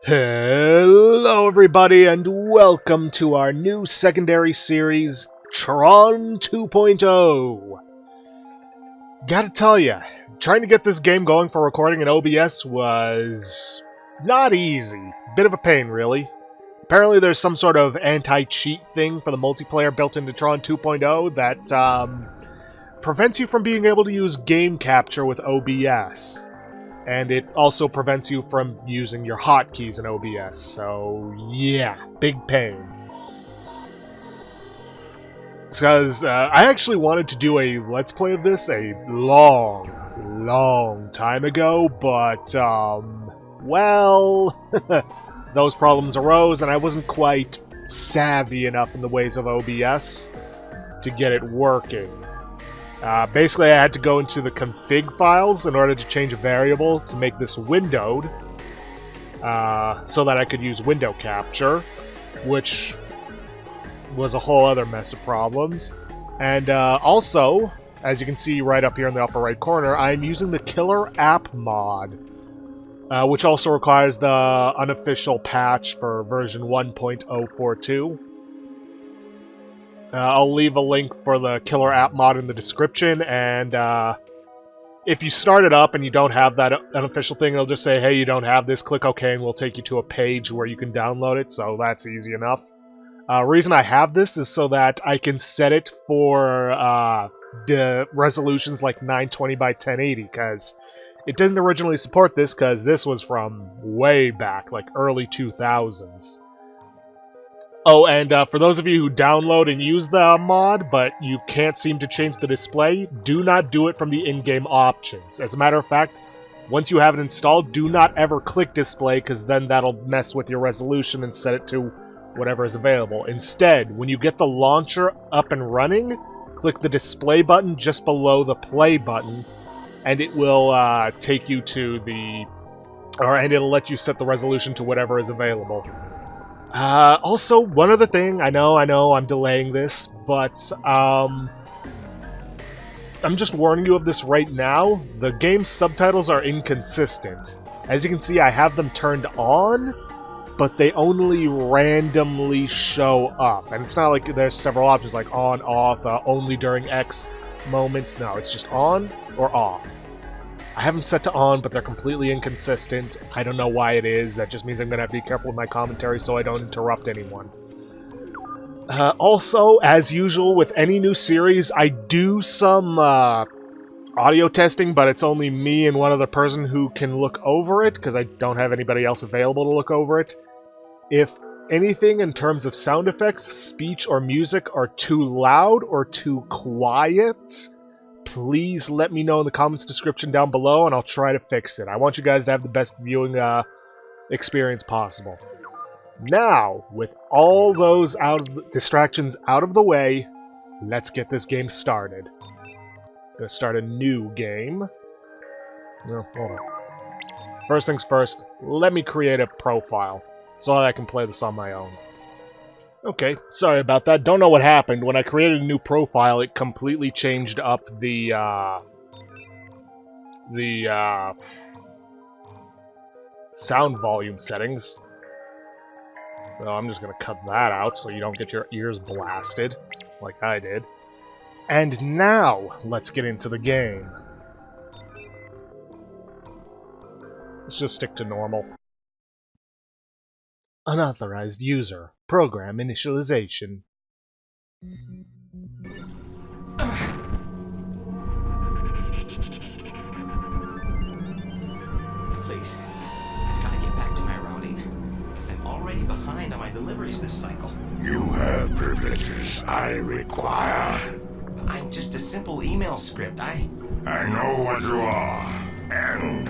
Hello everybody and welcome to our new secondary series, Tron 2.0. Gotta tell ya, trying to get this game going for recording in OBS was not easy. Bit of a pain, really. Apparently there's some sort of anti-cheat thing for the multiplayer built into Tron 2.0 that prevents you from being able to use game capture with OBS. And it also prevents you from using your hotkeys in OBS, so yeah, big pain. Because I actually wanted to do a Let's Play of this a long time ago, but, well, those problems arose and I wasn't quite savvy enough in the ways of OBS to get it working. Basically, I had to go into the config files in order to change a variable to make this windowed, so that I could use window capture, which was a whole other mess of problems. And also, as you can see right up here in the upper right corner, I'm using the Killer App mod, which also requires the unofficial patch for version 1.042. I'll leave a link for the Killer App mod in the description, and if you start it up and you don't have that unofficial thing, it'll just say, hey, you don't have this, click OK, and we'll take you to a page where you can download it, so that's easy enough. Reason I have this is so that I can set it for the resolutions like 920 by 1080, because it didn't originally support this, because this was from way back, like early 2000s. Oh, and for those of you who download and use the mod, but you can't seem to change the display, do not do it from the in-game options. As a matter of fact, once you have it installed, do not ever click display, because then that'll mess with your resolution and set it to whatever is available. Instead, when you get the launcher up and running, click the display button just below the play button, and it will take you to the... and it'll let you set the resolution to whatever is available. Also, one other thing, I know, I'm delaying this, but, I'm just warning you of this right now. The game's subtitles are inconsistent. As you can see, I have them turned on, but they only randomly show up. And it's not like there's several options, like on, off, only during X moment. No, it's just on or off. I have them set to on, but they're completely inconsistent. I don't know why it is. That just means I'm going to have to be careful with my commentary so I don't interrupt anyone. Also, as usual with any new series, I do some audio testing, but it's only me and one other person who can look over it, because I don't have anybody else available to look over it. If anything in terms of sound effects, speech, or music are too loud or too quiet, please let me know in the comments description down below, and I'll try to fix it. I want you guys to have the best viewing experience possible. Now, with all those distractions out of the way, let's get this game started. I'm gonna start a new game. No, hold on. First things first, let me create a profile so that I can play this on my own. Okay, sorry about that. Don't know what happened. When I created a new profile, it completely changed up the sound volume settings. So I'm just gonna cut that out so you don't get your ears blasted, like I did. And now, let's get into the game. Let's just stick to normal. Unauthorized user. Program initialization. Please, I've got to get back to my routing. I'm already behind on my deliveries this cycle. You have privileges I require. I'm just a simple email script. I know what you are, and...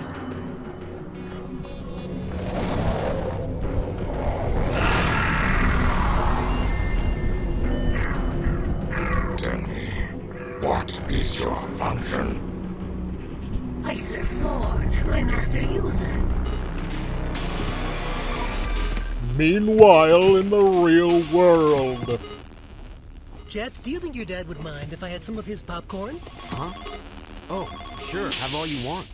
Tell me, what is your function? I serve Lord, my master user. Meanwhile, in the real world. Jet, do you think your dad would mind if I had some of his popcorn? Huh? Oh, sure, have all you want.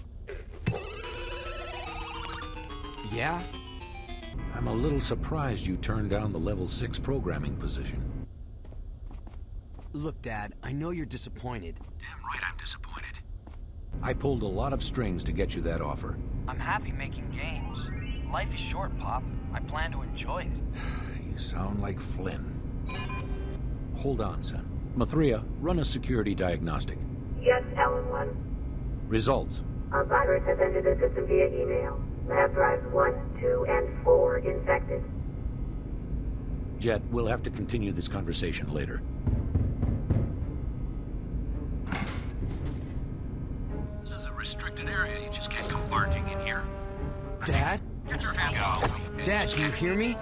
Yeah? I'm a little surprised you turned down the level 6 programming position. Look, Dad, I know you're disappointed. Damn right I'm disappointed. I pulled a lot of strings to get you that offer. I'm happy making games. Life is short, Pop. I plan to enjoy it. You sound like Flynn. Hold on, son. Mathria, run a security diagnostic. Yes, Ellen 1. Results. A virus has entered the system via email. Lab drives 1, 2, and 4 infected. Jet, we'll have to continue this conversation later. This is a restricted area. You just can't come barging in here. Dad? Get your hands off me. Dad, can you hear me?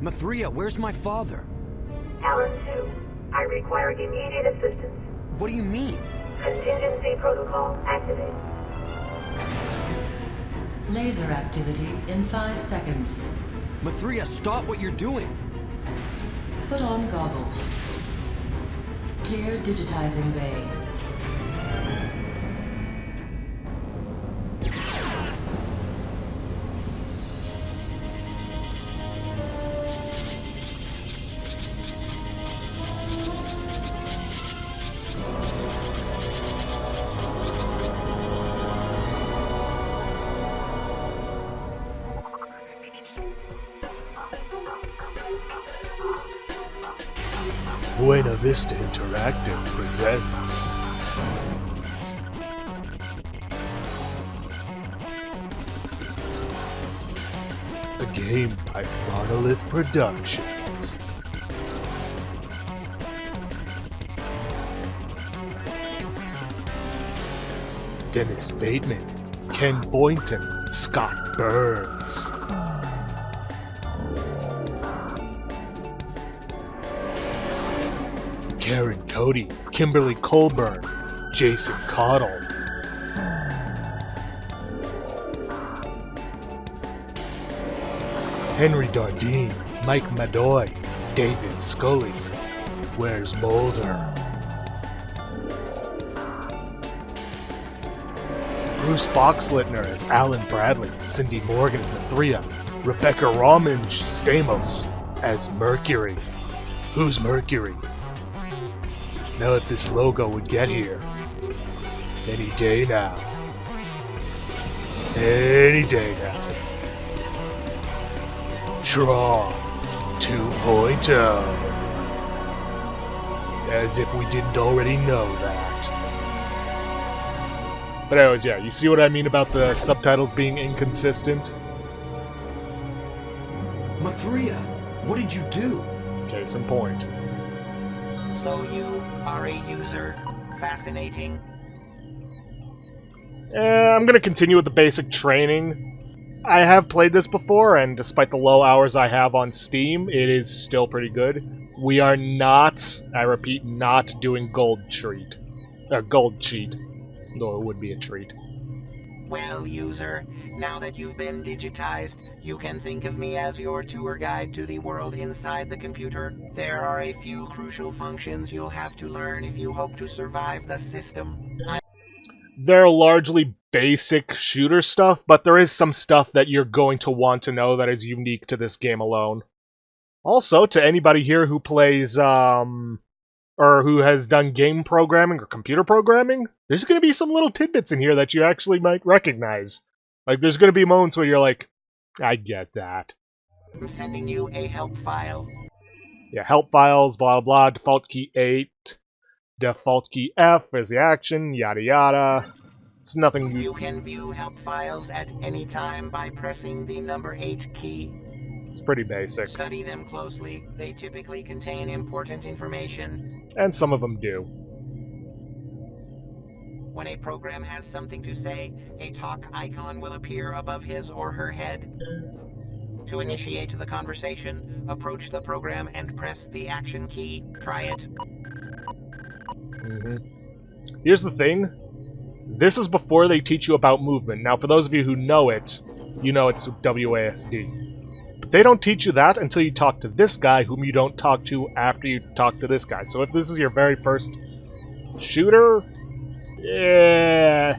Mathria, where's my father? Alan 2. I require immediate assistance. What do you mean? Contingency protocol activated. Laser activity in 5 seconds. Mathria, stop what you're doing! Put on goggles. Clear digitizing bay. Buena Vista Interactive presents a game by Monolith Productions. Dennis Bateman, Ken Boynton, Scott Burns. Karen Cody, Kimberly Colburn, Jason Cottle. Henry Dardine, Mike Madoy, David Scully. Where's Mulder? Bruce Boxleitner as Alan Bradley, Cindy Morgan as Mathria, Rebecca Romange Stamos as Mercury. Who's Mercury? Now if this logo would get here. Any day now. Any day now. Tron 2.0. As if we didn't already know that. But anyways, yeah, you see what I mean about the subtitles being inconsistent? Mathria, what did you do? Case in point. So you are a user. Fascinating. I'm gonna continue with the basic training. I have played this before, and despite the low hours I have on Steam, it is still pretty good. We are not, I repeat, not doing gold cheat. Though it would be a treat. Well, user, now that you've been digitized, you can think of me as your tour guide to the world inside the computer. There are a few crucial functions you'll have to learn if you hope to survive the system. They're largely basic shooter stuff, but there is some stuff that you're going to want to know that is unique to this game alone. Also, to anybody here who plays, or who has done game programming or computer programming, there's going to be some little tidbits in here that you actually might recognize. Like, there's going to be moments where you're like, I get that. I'm sending you a help file. Yeah, help files, blah blah, default key 8, default key F is the action, yada yada. It's nothing. You can view help files at any time by pressing the number 8 key. It's pretty basic. Study them closely. They typically contain important information. And some of them do. When a program has something to say, a talk icon will appear above his or her head. To initiate the conversation, approach the program and press the action key. Try it. Here's the thing. This is before they teach you about movement. Now, for those of you who know it, you know it's WASD. But they don't teach you that until you talk to this guy, whom you don't talk to after you talk to this guy. So if this is your very first shooter, yeah,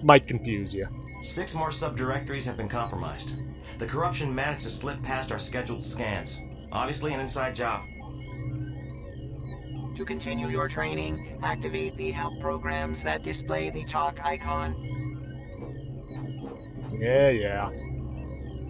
might confuse you. 6 more subdirectories have been compromised. The corruption managed to slip past our scheduled scans. Obviously an inside job. To continue your training, activate the help programs that display the talk icon. Yeah.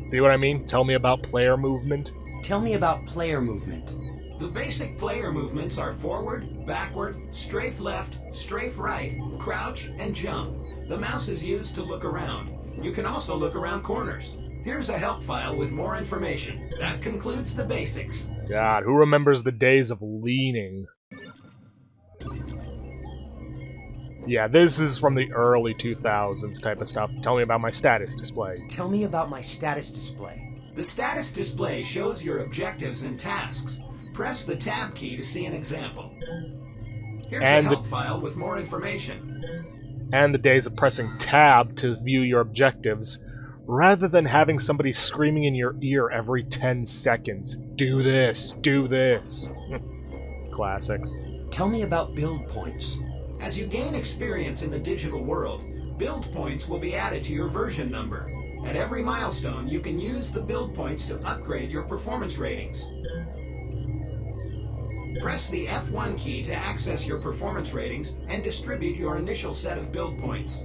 See what I mean? Tell me about player movement. Tell me about player movement. The basic player movements are forward, backward, strafe left, strafe right, crouch, and jump. The mouse is used to look around. You can also look around corners. Here's a help file with more information. That concludes the basics. God, who remembers the days of leaning? Yeah, this is from the early 2000s type of stuff. Tell me about my status display. Tell me about my status display. The status display shows your objectives and tasks. Press the Tab key to see an example. Here's a help file with more information. And the days of pressing Tab to view your objectives, rather than having somebody screaming in your ear every 10 seconds. Do this, do this. Classics. Tell me about build points. As you gain experience in the digital world, build points will be added to your version number. At every milestone, you can use the build points to upgrade your performance ratings. Press the F1 key to access your performance ratings and distribute your initial set of build points.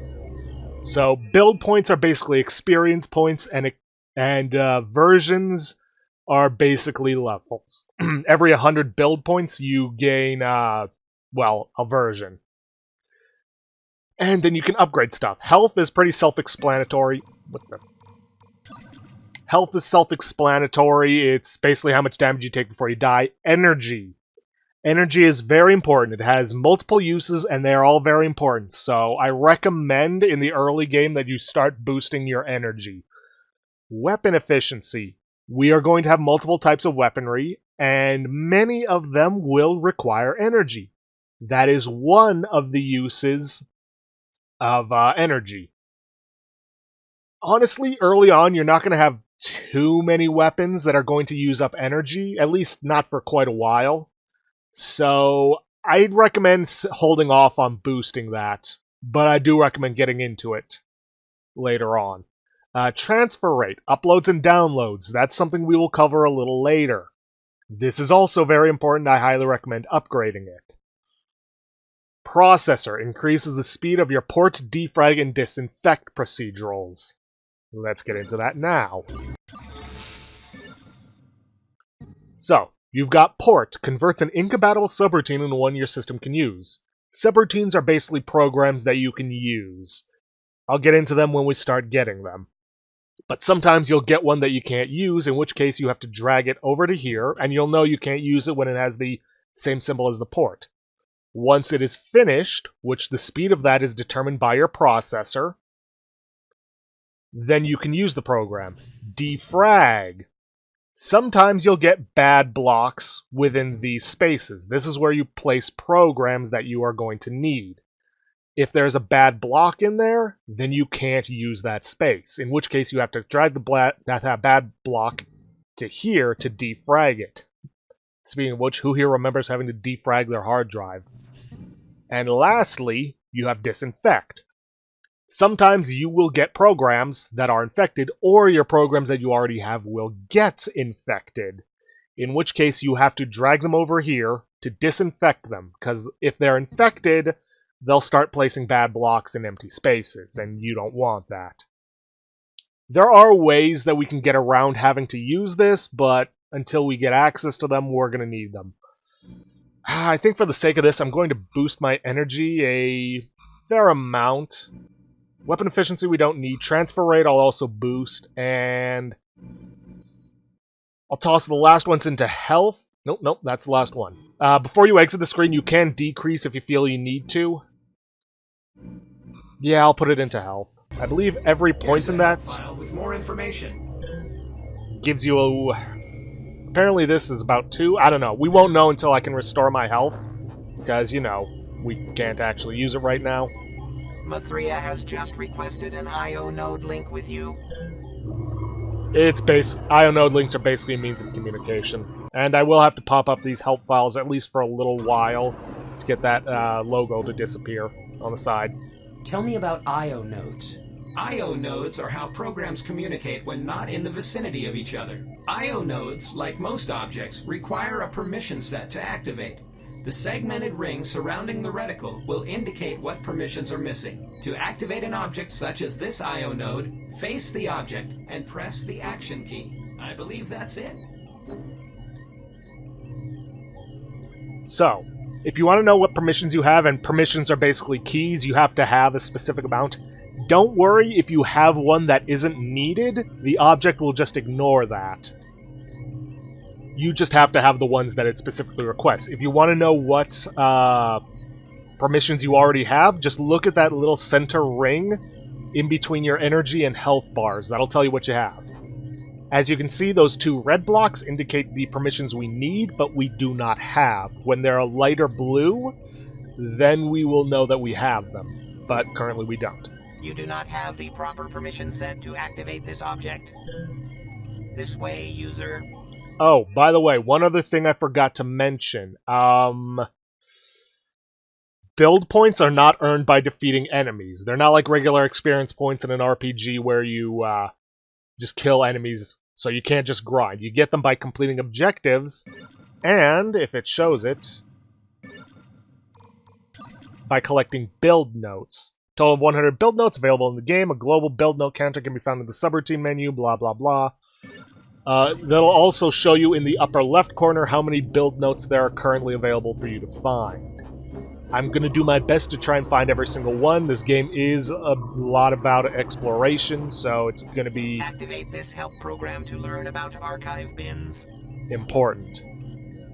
So build points are basically experience points, and versions are basically levels. Every 100 build points, you gain, a version. And then you can upgrade stuff. Health is pretty self-explanatory. Health is self-explanatory. It's basically how much damage you take before you die. Energy. Energy is very important. It has multiple uses, and they're all very important. So I recommend in the early game that you start boosting your energy. Weapon efficiency. We are going to have multiple types of weaponry, and many of them will require energy. That is one of the uses of energy. Honestly, early on, you're not going to have too many weapons that are going to use up energy, at least not for quite a while. So I'd recommend holding off on boosting that, but I do recommend getting into it later on. Transfer rate, uploads and downloads, that's something we will cover a little later. This is also very important. I highly recommend upgrading it. Processor increases the speed of your port, defrag, and disinfect procedurals. Let's get into that now. So, you've got port, converts an incompatible subroutine into one your system can use. Subroutines are basically programs that you can use. I'll get into them when we start getting them. But sometimes you'll get one that you can't use, in which case you have to drag it over to here, and you'll know you can't use it when it has the same symbol as the port. Once it is finished, which the speed of that is determined by your processor, then you can use the program. Defrag. Sometimes you'll get bad blocks within these spaces. This is where you place programs that you are going to need. If there's a bad block in there, then you can't use that space, in which case you have to drag that bad block to here to defrag it. Speaking of which, who here remembers having to defrag their hard drive? And lastly, you have disinfect. Sometimes you will get programs that are infected, or your programs that you already have will get infected, in which case you have to drag them over here to disinfect them, because if they're infected, they'll start placing bad blocks in empty spaces, and you don't want that. There are ways that we can get around having to use this, but until we get access to them, we're going to need them. I think for the sake of this, I'm going to boost my energy a fair amount. Weapon efficiency we don't need. Transfer rate I'll also boost, and I'll toss the last ones into health. Nope, that's the last one. Before you exit the screen, you can decrease if you feel you need to. Yeah, I'll put it into health. I believe every point in that file with more information gives you a... Apparently this is about 2. I don't know. We won't know until I can restore my health, because, you know, we can't actually use it right now. Mathria has just requested an IO node link with you. IO node links are basically a means of communication. And I will have to pop up these help files at least for a little while to get that logo to disappear on the side. Tell me about I/O nodes. I/O nodes are how programs communicate when not in the vicinity of each other. I/O nodes, like most objects, require a permission set to activate. The segmented ring surrounding the reticle will indicate what permissions are missing. To activate an object such as this I/O node, face the object and press the action key. I believe that's it. So, if you want to know what permissions you have, and permissions are basically keys, you have to have a specific amount. Don't worry if you have one that isn't needed, the object will just ignore that. You just have to have the ones that it specifically requests. If you want to know what permissions you already have, just look at that little center ring in between your energy and health bars. That'll tell you what you have. As you can see, those two red blocks indicate the permissions we need, but we do not have. When they're a lighter blue, then we will know that we have them, but currently we don't. You do not have the proper permission set to activate this object. This way, user. Oh, by the way, one other thing I forgot to mention. Build points are not earned by defeating enemies. They're not like regular experience points in an RPG where you just kill enemies, so you can't just grind. You get them by completing objectives, and, if it shows it, by collecting build notes. Total of 100 build notes available in the game. A global build note counter can be found in the subroutine menu, blah blah blah. That'll also show you in the upper left corner how many build notes there are currently available for you to find. I'm going to do my best to try and find every single one. This game is a lot about exploration, so it's going to be... Activate this help program to learn about archive bins. Important.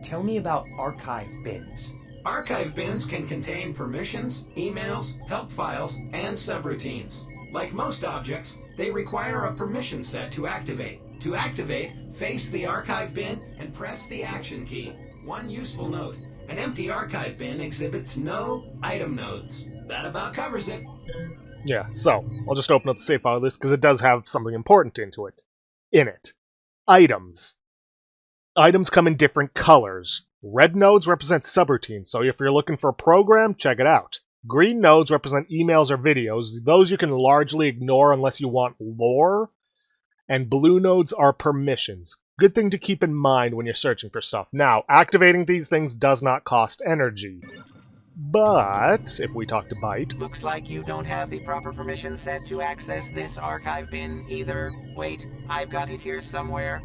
Tell me about archive bins. Archive bins can contain permissions, emails, help files, and subroutines. Like most objects, they require a permission set to activate. To activate, face the archive bin and press the action key. One useful note: an empty archive bin exhibits no item nodes. That about covers it. Yeah, so, I'll just open up the save file list because it does have something important in it. Items. Items come in different colors. Red nodes represent subroutines, so if you're looking for a program, check it out. Green nodes represent emails or videos. Those you can largely ignore unless you want lore. And blue nodes are permissions. Good thing to keep in mind when you're searching for stuff. Now, activating these things does not cost energy. But, if we talk to Byte... Looks like you don't have the proper permission set to access this archive bin either. Wait, I've got it here somewhere.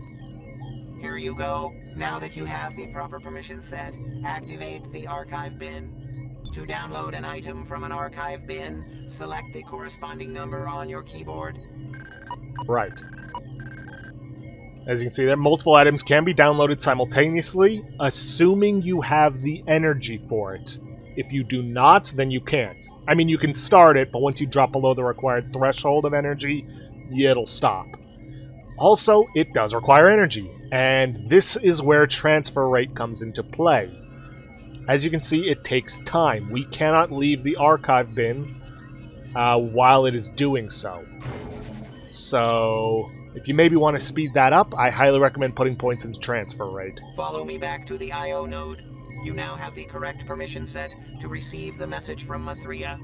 Here you go. Now that you have the proper permission set, activate the archive bin. To download an item from an archive bin, select the corresponding number on your keyboard. Right. As you can see there, multiple items can be downloaded simultaneously, assuming you have the energy for it. If you do not, then you can't. I mean, you can start it, but once you drop below the required threshold of energy, it'll stop. Also, it does require energy, and this is where transfer rate comes into play. As you can see, it takes time. We cannot leave the archive bin while it is doing so. So, if you maybe want to speed that up, I highly recommend putting points into transfer rate. Follow me back to the I/O node. You now have the correct permission set to receive the message from Mathria.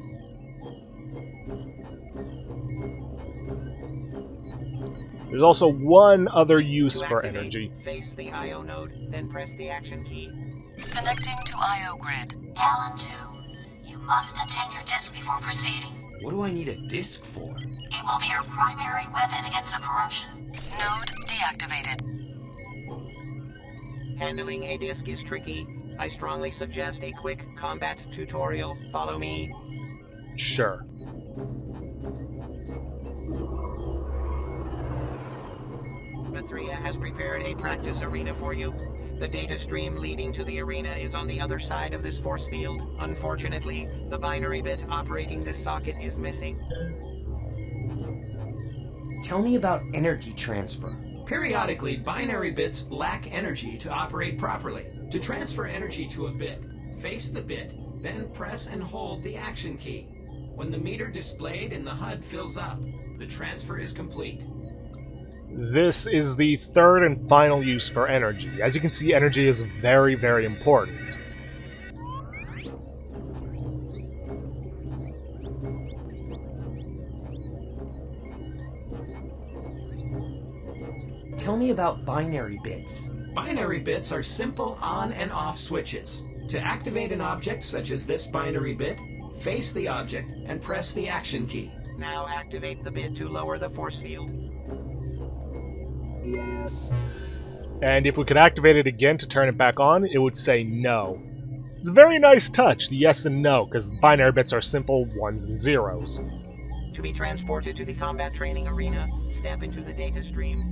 There's also one other use for energy. Face the I/O node, then press the action key. Connecting to I/O grid. Alan 2, you must obtain your disc before proceeding. What do I need a disc for? It will be your primary weapon against the corruption. Node deactivated. Handling a disc is tricky. I strongly suggest a quick combat tutorial. Follow me. Sure. Mathria has prepared a practice arena for you. The data stream leading to the arena is on the other side of this force field. Unfortunately, the binary bit operating this socket is missing. Tell me about energy transfer. Periodically, binary bits lack energy to operate properly. To transfer energy to a bit, face the bit, then press and hold the action key. When the meter displayed in the HUD fills up, the transfer is complete. This is the third and final use for energy. As you can see, energy is very, very important. Tell me about binary bits. Binary bits are simple on and off switches. To activate an object such as this binary bit, face the object and press the action key. Now activate the bit to lower the force field. And if we could activate it again to turn it back on, it would say no. It's a very nice touch, the yes and no, because binary bits are simple ones and zeros. To be transported to the combat training arena, step into the data stream.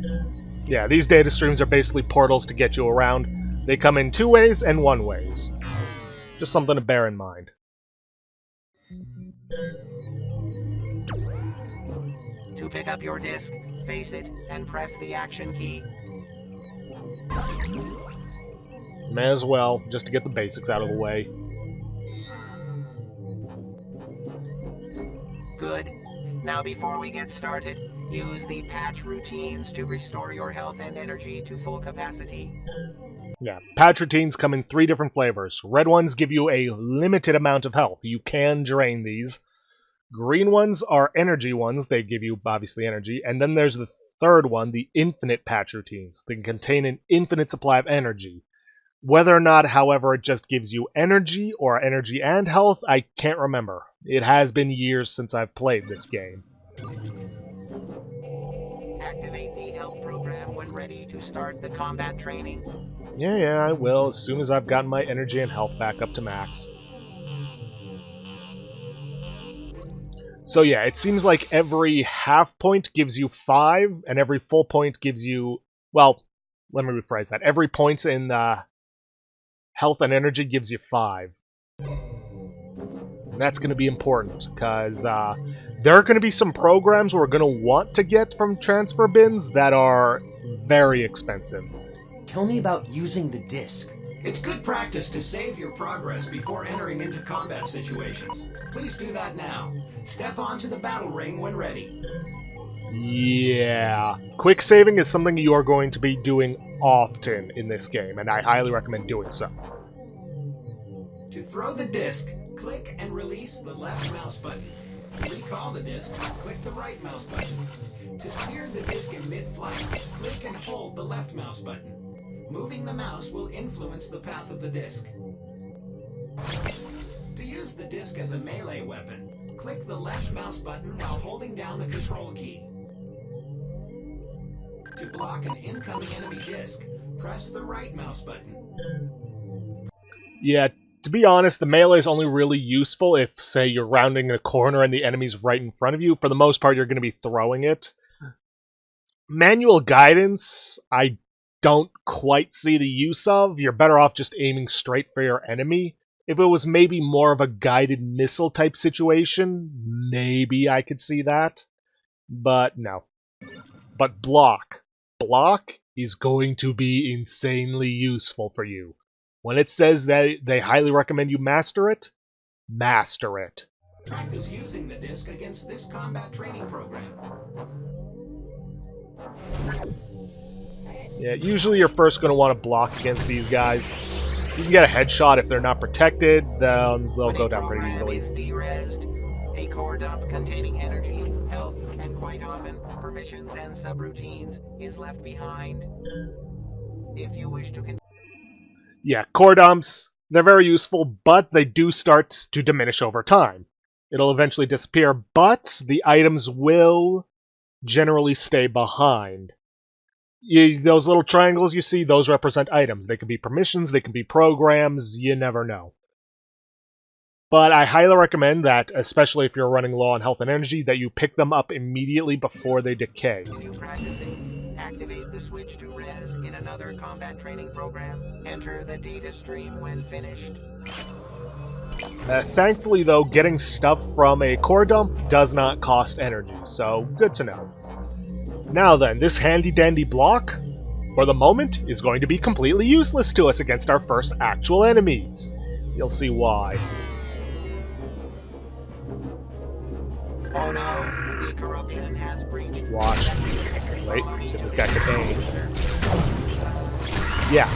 Yeah, these data streams are basically portals to get you around. They come in 2 ways and 1 ways. Just something to bear in mind. To pick up your disc, face it, and press the action key. May as well, just to get the basics out of the way. Good. Now before we get started, use the patch routines to restore your health and energy to full capacity. Yeah, patch routines come in 3 different flavors. Red ones give you a limited amount of health. You can drain these. Green ones are energy ones. They give you, obviously, energy. And then there's the third one, the infinite patch routines. They can contain an infinite supply of energy. Whether or not, however, it just gives you energy or energy and health, I can't remember. It has been years since I've played this game. Activate the health program when ready to start the combat training. Yeah, I will, as soon as I've gotten my energy and health back up to max. So yeah, it seems like every half point gives you 5, and every full point gives you... Well, let me rephrase that. Every point in health and energy gives you 5. And that's going to be important, because there are going to be some programs we're going to want to get from transfer bins that are very expensive. Tell me about using the disc. It's good practice to save your progress before entering into combat situations. Please do that now. Step onto the battle ring when ready. Yeah. Quick saving is something you are going to be doing often in this game, and I highly recommend doing so. To throw the disc, click and release the left mouse button. To recall the disc, click the right mouse button. To steer the disc in mid-flight, click and hold the left mouse button. Moving the mouse will influence the path of the disc. To use the disc as a melee weapon, click the left mouse button while holding down the control key. To block an incoming enemy disc, press the right mouse button. Yeah, to be honest, the melee is only really useful if, say, you're rounding a corner and the enemy's right in front of you. For the most part, you're going to be throwing it. Manual guidance, I don't quite see the use of. You're better off just aiming straight for your enemy. If it was maybe more of a guided missile type situation, maybe I could see that. But no. But block. Block is going to be insanely useful for you. When it says that they highly recommend you master it, master it. Practice using the disc against this combat training program. Yeah, usually you're first going to want to block against these guys. You can get a headshot if they're not protected, they'll go down pretty easily. Is de-rezzed, a core dump containing energy, health, and quite often permissions and subroutines is left behind. If you wish to Yeah, core dumps, they're very useful, but they do start to diminish over time. It'll eventually disappear, but the items will generally stay behind. Those little triangles you see, those represent items. They can be permissions, they can be programs, you never know. But I highly recommend that, especially if you're running low on health and energy, that you pick them up immediately before they decay. practicing, activate the switch to res in another combat training program. Enter the data stream when finished. Thankfully, though, getting stuff from a core dump does not cost energy, so good to know. Now then, this handy-dandy block, for the moment, is going to be completely useless to us against our first actual enemies. You'll see why. Oh no, the corruption has breached. Watch. Wait, get this guy contained. Yeah.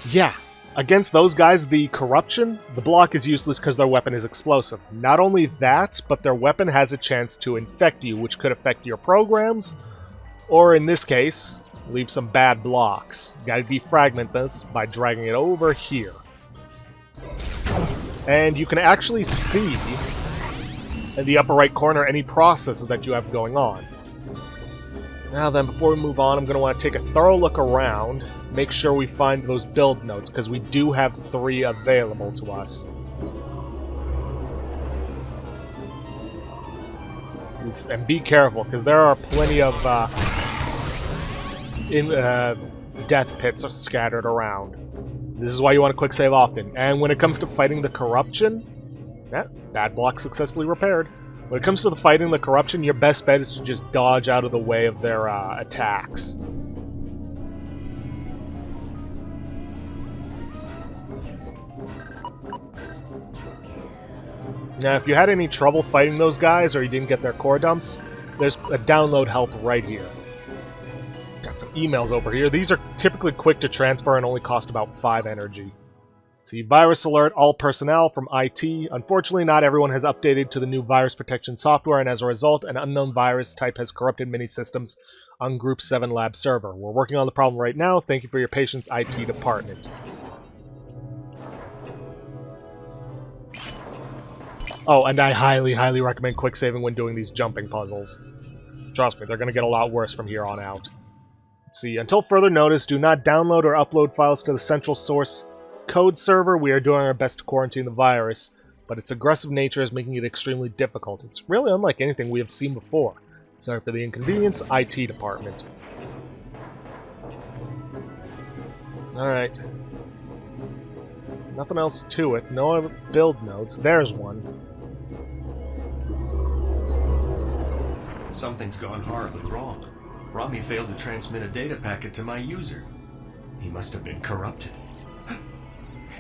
Yeah. Against those guys, the corruption, the block is useless because their weapon is explosive. Not only that, but their weapon has a chance to infect you, which could affect your programs, Or in this case, leave some bad blocks. You gotta defragment this by dragging it over here. And you can actually see in the upper right corner any processes that you have going on. Now then, before we move on, I'm going to want to take a thorough look around, make sure we find those build notes, because we do have 3 available to us. And be careful, because there are plenty of death pits scattered around. This is why you want to quick save often. And when it comes to fighting the corruption, bad block successfully repaired. When it comes to fighting the corruption, your best bet is to just dodge out of the way of their attacks. Now, if you had any trouble fighting those guys, or you didn't get their core dumps, there's a download health right here. Got some emails over here. These are typically quick to transfer and only cost about 5 energy. See, virus alert, all personnel from IT. Unfortunately, not everyone has updated to the new virus protection software, and as a result, an unknown virus type has corrupted many systems on Group 7 lab server. We're working on the problem right now. Thank you for your patience, IT department. Oh, and I highly, highly recommend quick saving when doing these jumping puzzles. Trust me, they're going to get a lot worse from here on out. Let's see, until further notice, do not download or upload files to the central source code server. We are doing our best to quarantine the virus, but its aggressive nature is making it extremely difficult. It's really unlike anything we have seen before. Sorry for the inconvenience, IT department. Alright. Nothing else to it. No other build notes. There's one. Something's gone horribly wrong. Rami failed to transmit a data packet to my user. He must have been corrupted.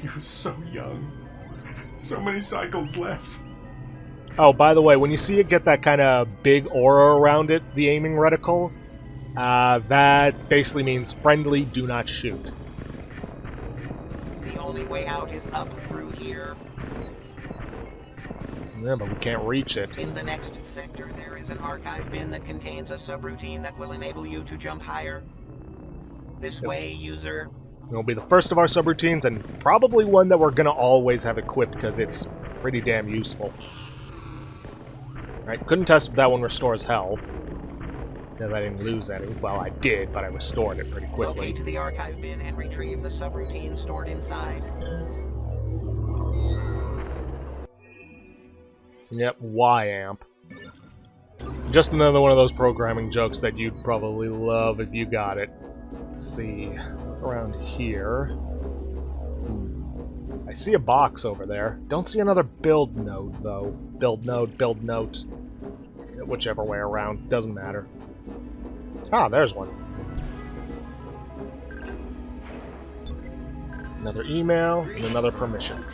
He was so young. So many cycles left. Oh, by the way, when you see it get that kind of big aura around it, the aiming reticle, that basically means friendly, do not shoot. The only way out is up through here. Yeah, but we can't reach it. In the next sector, there is an archive bin that contains a subroutine that will enable you to jump higher. This way, user. It'll be the first of our subroutines, and probably one that we're going to always have equipped, because it's pretty damn useful. Alright, couldn't test if that one restores health, because I didn't lose any. Well, I did, but I restored it pretty quickly. Locate the archive bin and retrieve the subroutine stored inside. Yep, Y-amp. Just another one of those programming jokes that you'd probably love if you got it. Let's see, around here. I see a box over there. Don't see another build node, though. Build note. Whichever way around, doesn't matter. Ah, there's one. Another email, and another permission.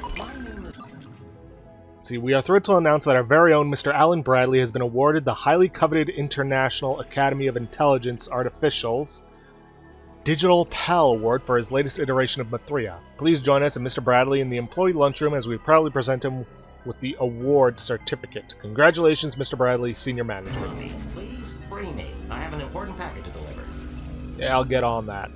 See, we are thrilled to announce that our very own Mr. Alan Bradley has been awarded the highly coveted International Academy of Intelligence Artificials Digital PAL Award for his latest iteration of Mathria. Please join us and Mr. Bradley in the employee lunchroom as we proudly present him with the award certificate. Congratulations, Mr. Bradley, Senior Management. Please free me. I have an important packet to deliver. Yeah, I'll get on that.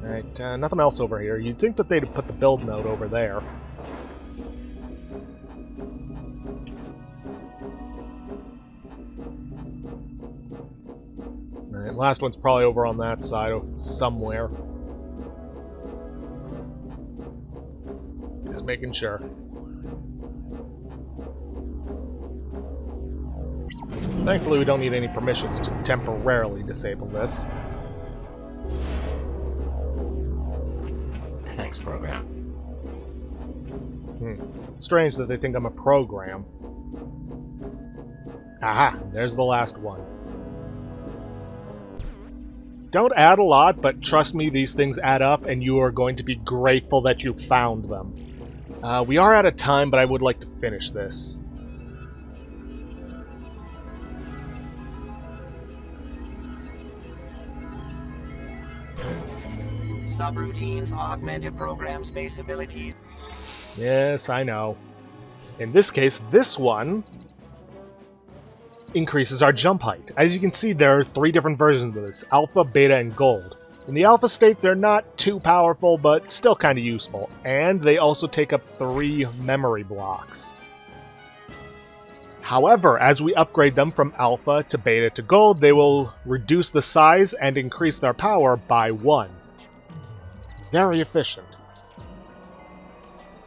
Alright, nothing else over here. You'd think that they'd put the build node over there. Alright, last one's probably over on that side, somewhere. Just making sure. Thankfully, we don't need any permissions to temporarily disable this. Thanks, program. Strange that they think I'm a program. Aha, there's the last one. Don't add a lot, but trust me, these things add up, and you are going to be grateful that you found them. We are out of time, but I would like to finish this. Subroutines augment a program's base abilities. Yes, I know. In this case, this one increases our jump height. As you can see, there are 3 different versions of this: Alpha, Beta, and Gold. In the Alpha state, they're not too powerful, but still kind of useful, and they also take up 3 memory blocks. However, as we upgrade them from Alpha to Beta to Gold, they will reduce the size and increase their power by 1. Very efficient.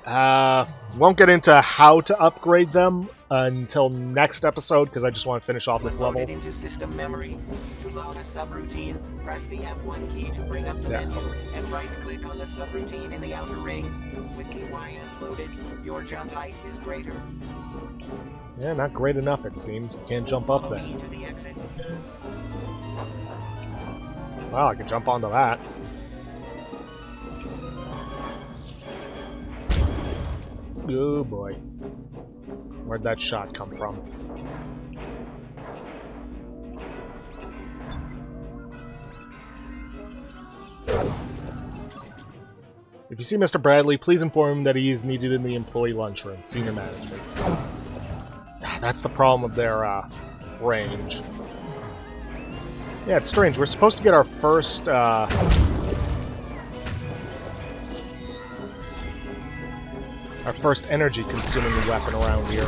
Won't get into how to upgrade them until next episode, because I just want to finish off this level. Into system memory. To load a subroutine, press the F1 key to bring up the menu, and right-click on the subroutine in the outer ring. With the YM loaded, your jump height is greater. Yeah, not great enough, it seems. Can't jump up there. To the exit. Wow, I can jump onto that. Oh boy. Where'd that shot come from? If you see Mr. Bradley, please inform him that he is needed in the employee lunchroom, senior management. That's the problem with their range. Yeah, it's strange. We're supposed to get our first energy-consuming weapon around here.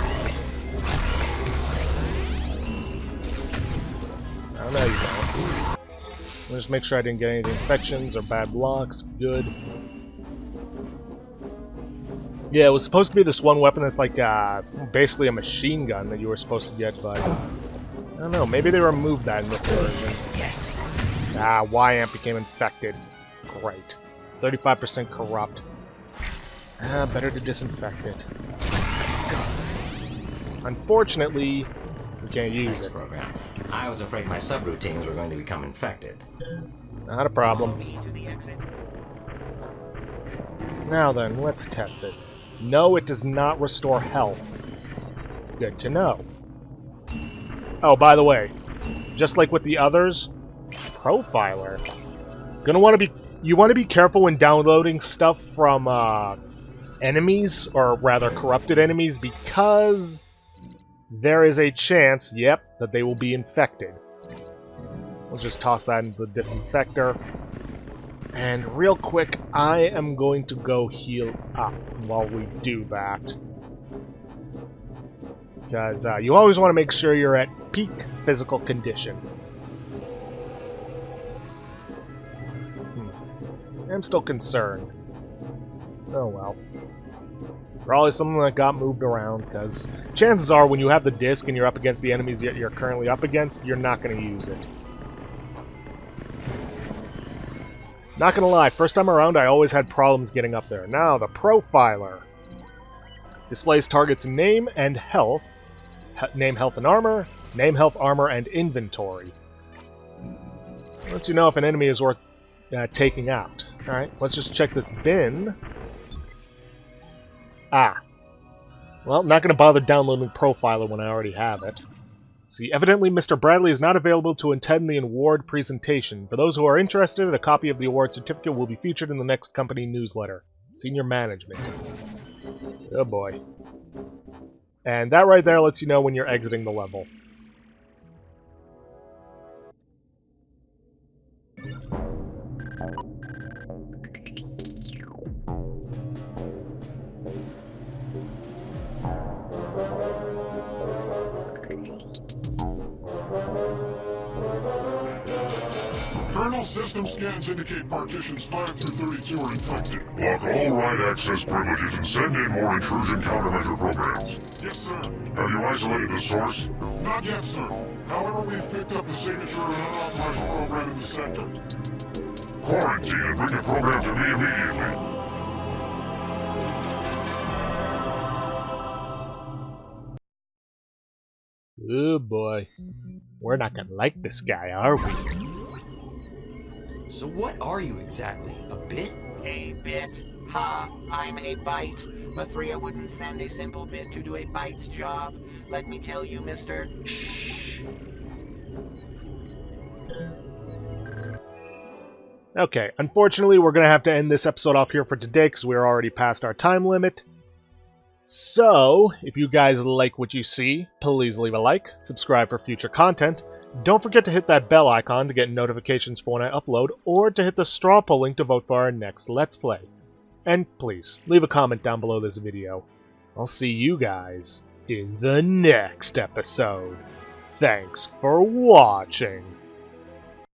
Oh, no, you don't. I'll just make sure I didn't get any infections or bad blocks. Good. Yeah, it was supposed to be this one weapon that's like basically a machine gun that you were supposed to get, but I don't know. Maybe they removed that in this version. Yes. Y-Amp became infected. Great. 35% corrupt. Better to disinfect it. Unfortunately, we can't use it. Program. I was afraid my subroutines were going to become infected. Not a problem. Now then, let's test this. No, it does not restore health. Good to know. Oh, by the way, just like with the others, Profiler. You want to be careful when downloading stuff from enemies, or rather corrupted enemies, because there is a chance, yep, that they will be infected. We'll just toss that into the disinfector. And real quick, I am going to go heal up while we do that. Because you always want to make sure you're at peak physical condition. I'm still concerned. Oh well. Probably something that got moved around, because chances are when you have the disc and you're up against the enemies that you're currently up against, you're not going to use it. Not gonna lie, first time around I always had problems getting up there. Now, the Profiler displays target's name and health, name, health, and armor, name, health, armor, and inventory. Lets you know if an enemy is worth taking out. Alright, let's just check this bin. Well, not gonna bother downloading Profiler when I already have it. See, evidently Mr. Bradley is not available to attend the award presentation. For those who are interested, a copy of the award certificate will be featured in the next company newsletter. Senior management. Oh boy. And that right there lets you know when you're exiting the level. Kernel system scans indicate partitions 5 through 32 are infected. Block all write access privileges and send in more intrusion countermeasure programs. Yes, sir. Have you isolated the source? Not yet, sir. However, we've picked up the signature of an unauthorized program in the sector. Quarantine and bring the program to me immediately. Oh boy. We're not gonna like this guy, are we? So what are you exactly? A bit? A bit? Ha! I'm a byte. Mathria wouldn't send a simple bit to do a byte's job. Let me tell you, mister. Shh. Okay, unfortunately we're gonna have to end this episode off here for today because we're already past our time limit. So, if you guys like what you see, please leave a like, subscribe for future content. Don't forget to hit that bell icon to get notifications for when I upload, or to hit the straw poll link to vote for our next Let's Play. And please, leave a comment down below this video. I'll see you guys in the next episode. Thanks for watching.